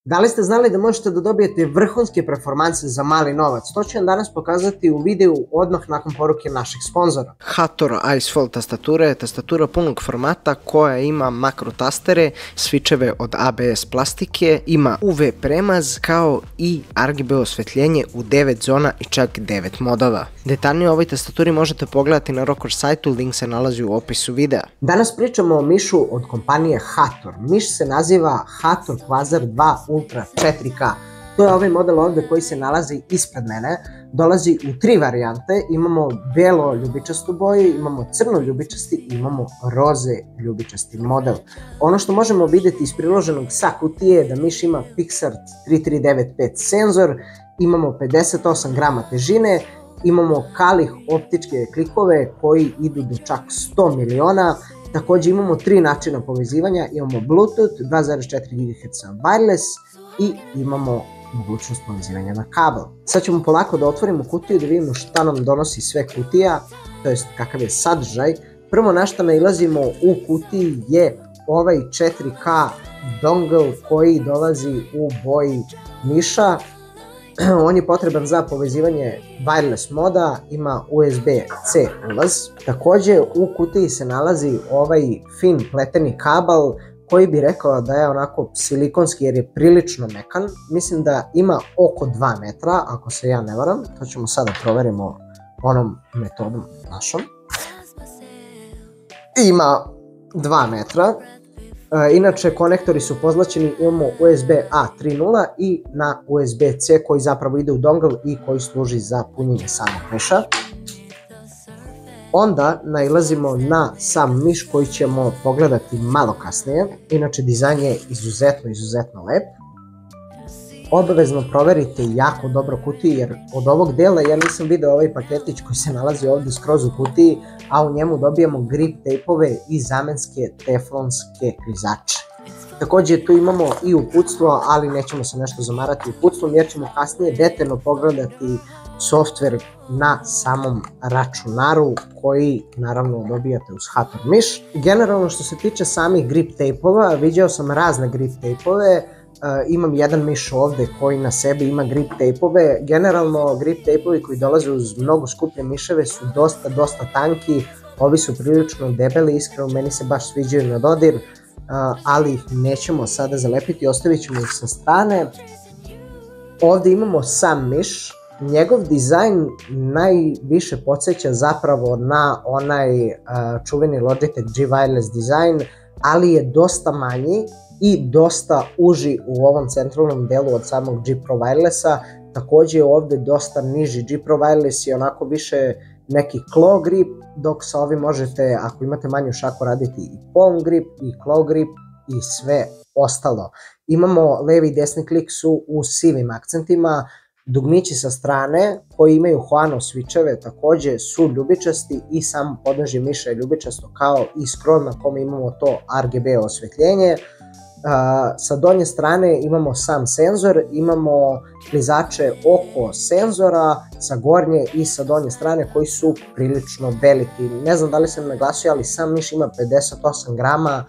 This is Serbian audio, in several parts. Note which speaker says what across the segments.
Speaker 1: Da li ste znali da možete da dobijete vrhunske performanse za mali novac? To ću vam danas pokazati u videu odmah nakon poruke naših sponzora.
Speaker 2: Hator Icefall tastatura je tastatura punog formata koja ima makro tastere, switcheve od ABS plastike, ima UV premaz kao i RGB osvetljenje u 9 zona i čak 9 modova. Detaljnije o ovoj tastaturi možete pogledati na Rockor sajtu, link se nalazi u opisu videa.
Speaker 1: Danas pričamo o mišu od kompanije Hator. Miš se naziva Hator Quasar 2 Ultra 4K. To je ovaj model ovde koji se nalazi ispred mene. Dolazi u 3 varijante. Imamo belo ljubičastu boju, imamo crno ljubičasti i imamo roze ljubičasti model. Ono što možemo vidjeti iz priloženog sa kutije je da miš ima Pixart 3395 senzor, imamo 58 grama težine, imamo Kalih optičke klikove koji idu do čak 100 miliona. Takođe imamo 3 načina povezivanja, imamo Bluetooth, 2.4 GHz wireless i imamo mogućnost povezivanja na kabel. Sad ćemo polako da otvorimo kutiju da vidimo šta nam donosi sve kutija, to jest kakav je sadržaj. Prvo na šta nailazimo u kutiji je ovaj 4K dongle koji dolazi u boji miša. On je potreban za povezivanje wireless moda, ima USB-C ulaz. Takođe u kutiji se nalazi ovaj fin pleteni kabel koji bi rekao da je onako silikonski jer je prilično mekan. Mislim da ima oko 2 metra, ako se ja ne varam. To ćemo sada proverimo onom metodom našom. Ima 2 metra. Inače, konektori su pozlačeni, imamo USB-A 3.0 i na USB-C koji zapravo ide u dongle i koji služi za punjenje samog miša. Onda nailazimo na sam miš koji ćemo pogledati malo kasnije. Inače, dizajn je izuzetno lep. Obavezno proverite jako dobro kutiju jer od ovog dela ja nisam video ovaj paketić koji se nalazi ovde skroz u kutiji, a u njemu dobijamo grip tejpove i zamenske teflonske klizače. Takođe tu imamo i uputstvo, ali nećemo se nešto zamarati uputstvom jer ćemo kasnije detaljno pogledati softver na samom računaru koji naravno dobijate uz Hator miš. Generalno što se tiče samih grip tejpova, viđao sam razne grip tejpove. Imam jedan miš ovde koji na sebi ima grip tejpove. Generalno grip tejpovi koji dolaze uz mnogo skuplje miševe su dosta tanki. Ovi su prilično debeli, iskreno meni se baš sviđaju na dodir, ali ih nećemo sada zalepiti, ostavit ćemo ih sa strane. Ovde imamo sam miš. Njegov dizajn najviše podsjeća zapravo na onaj čuveni Logitech G Wireless dizajn, ali je dosta manji i dosta uži u ovom centralnom delu od samog G Pro Wirelessa. Takođe je ovde dosta niži G Pro Wireless i onako više neki claw grip, dok sa ovim možete, ako imate manju šaku, raditi i palm grip i claw grip i sve ostalo. Imamo levi i desni klik su u sivim akcentima. Dugmići sa strane koji imaju Huano switcheve takođe su ljubičasti i samo podnožje miša je ljubičasto kao i scroll na kome imamo to RGB osvetljenje. Sa donje strane imamo sam senzor, imamo klizače oko senzora sa gornje i sa donje strane koji su prilično veliki. Ne znam da li sam naglasio, ali sam miš ima 58 grama,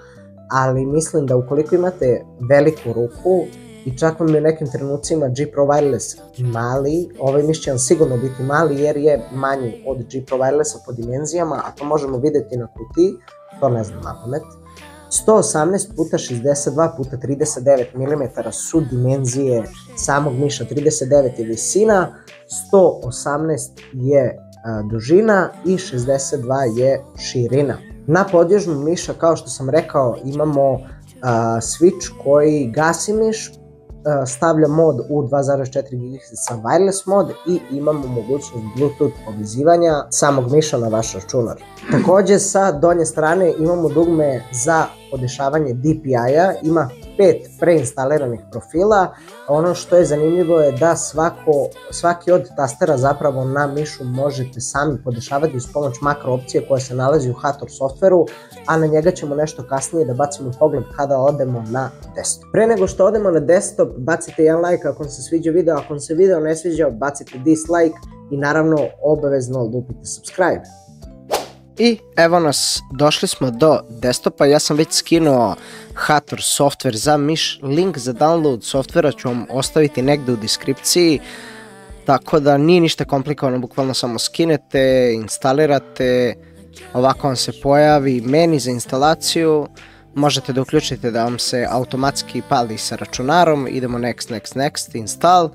Speaker 1: ali mislim da ukoliko imate veliku ruku i čak vam je u nekim trenucima G Pro Wireless mali, ovaj miš će vam sigurno biti mali jer je manji od G Pro Wirelessa po dimenzijama, a to možemo videti na kutiji, to ne znam na pamet. 118x62x39 mm su dimenzije samog miša, 39 je visina, 118 je dužina i 62 je širina. Na podježnu miša, kao što sam rekao, imamo switch koji gasi miš, stavlja mod u 2.4 GHz wireless mod i imamo mogućnost Bluetooth povezivanja samog miša na vaš računar. Takođe sa donje strane imamo dugme za podešavanje DPI-a, ima 5 preinstaliranih profila. Ono što je zanimljivo je da svaki od tastera zapravo na mišu možete sami podešavati uz pomoć makro opcije koja se nalazi u Hator softveru, a na njega ćemo nešto kasnije da bacimo pogled kada odemo na desktop. Pre nego što odemo na desktop, bacite jedan like ako vam se sviđa video, ako vam se video ne sviđa, bacite dislike i naravno obavezno lupite subscribe.
Speaker 2: I evo nas, došli smo do desktopa, ja sam već skinuo Hathor software za miš, link za download softvera ću vam ostaviti negde u deskripciji, tako da nije ništa komplikovano, bukvalno samo skinete, instalirate, ovako vam se pojavi meni za instalaciju, možete da uključite da vam se automatski pali sa računarom, idemo next, install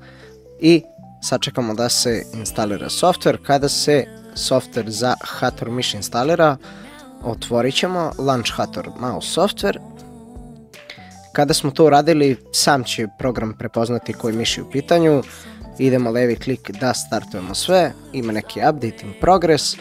Speaker 2: i sačekamo da se instalira software. Kada se software za Hathor miš instalira, otvorit ćemo Launch Hathor mouse software. Kada smo to uradili, sam će program prepoznati koji miš je u pitanju. Idemo levi klik da startujemo sve, ima neki update in progress.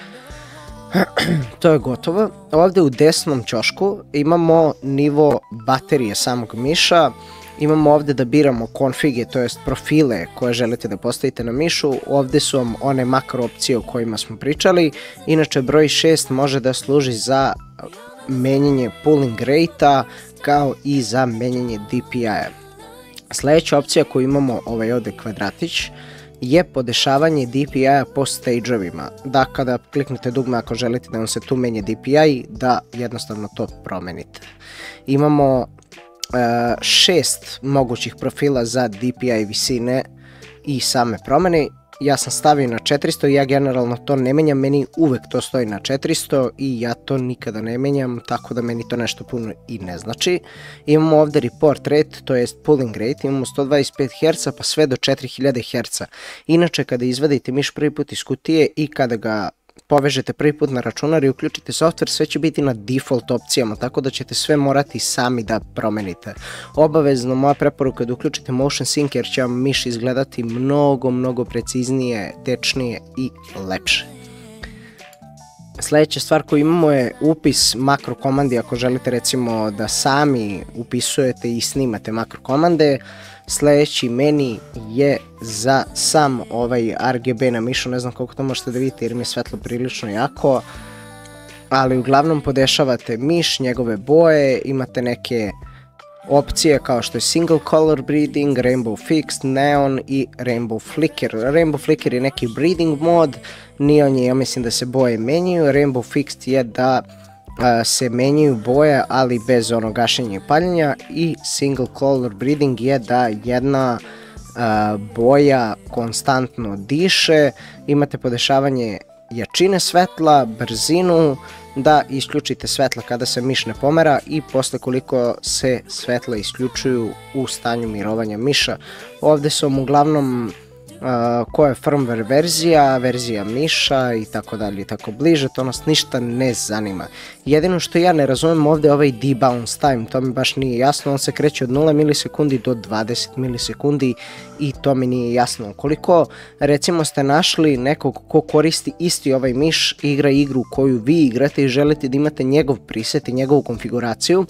Speaker 2: To je gotovo. Ovdje u desnom ćošku imamo nivo baterije samog miša. Imamo ovdje da biramo konfige, to jest profile koje želite da postavite na mišu. Ovdje su vam one makro opcije o kojima smo pričali. Inače broj 6 može da služi za menjanje pooling rate-a kao i za menjanje DPI-a. Sljedeća opcija koju imamo, ovaj ovdje kvadratić, je podešavanje DPI-a po stage-ovima. Da kada kliknete dugme ako želite da vam se tu menje DPI, da jednostavno to promenite. Imamo 6 mogućih profila za DPI visine i same promene. Ja sam stavio na 400 i ja generalno to ne menjam, meni uvek to stoji na 400 i ja to nikada ne menjam, tako da meni to nešto puno i ne znači. Imamo ovdje report rate, to jest pooling rate, imamo 125 Hz pa sve do 4000 Hz. Inače kada izvadite miš prvi put iz kutije i kada ga povežete prvi put na računar i uključite software, sve će biti na default opcijama, tako da ćete sve morati sami da promenite. Obavezno moja preporuka je da uključite motion sync jer će vam miš izgledati mnogo preciznije, tečnije i lepše. Sljedeća stvar koju imamo je upis makro komandi ako želite recimo da sami upisujete i snimate makro komande. Sljedeći meni je za sam ovaj RGB na mišu, ne znam koliko to možete da vidite jer mi je svetlo prilično jako, ali uglavnom podešavate miš, njegove boje, imate neke opcije kao što je single color breathing, rainbow fixed, neon i rainbow flicker. Rainbow flicker je neki breathing mod, neon je, ja mislim da se boje menjaju, rainbow fixed je da se menjaju boje ali bez ono gašenja i paljenja i single color breathing je da jedna boja konstantno diše. Imate podešavanje jačine svetla, brzinu, da isključite svetla kada se miš ne pomera i posle koliko se svetla isključuju u stanju mirovanja miša. Ovdje su uglavnom koja je firmware verzija miša i tako dalje i tako bliže, to nas ništa ne zanima. Jedino što ja ne razumijem ovdje je ovaj debounce time, to mi baš nije jasno, on se kreće od 0 milisekundi do 20 milisekundi i to mi nije jasno. Koliko recimo ste našli nekog ko koristi isti ovaj miš, igra igru koju vi igrate i želite da imate njegov preset i njegovu konfiguraciju,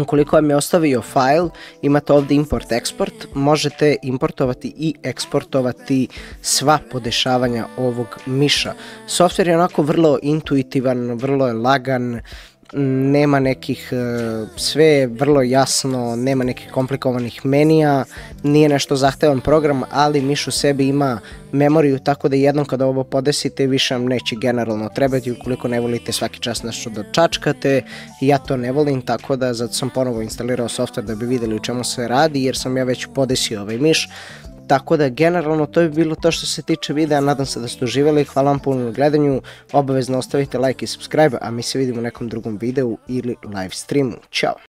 Speaker 2: ukoliko vam je ostavio file, imate ovdje import-export, možete importovati i eksportovati sva podešavanja ovog miša. Software je onako vrlo intuitivan, vrlo je lagan, nema nekih, sve je vrlo jasno, nema nekih komplikovanih menija, nije nešto zahtevan program, ali miš u sebi ima memoriju, tako da jednom kada ovo podesite više vam neće generalno trebati ukoliko ne volite svaki čas nešto da čačkate. Ja to ne volim, tako da zato sam ponovo instalirao software da bi vidjeli u čemu se radi jer sam ja već podesio ovaj miš. Tako da generalno to bi bilo to što se tiče videa, nadam se da ste uživali, hvala vam puno na gledanju, obavezno ostavite like i subscribe, a mi se vidimo u nekom drugom videu ili live streamu. Ćao!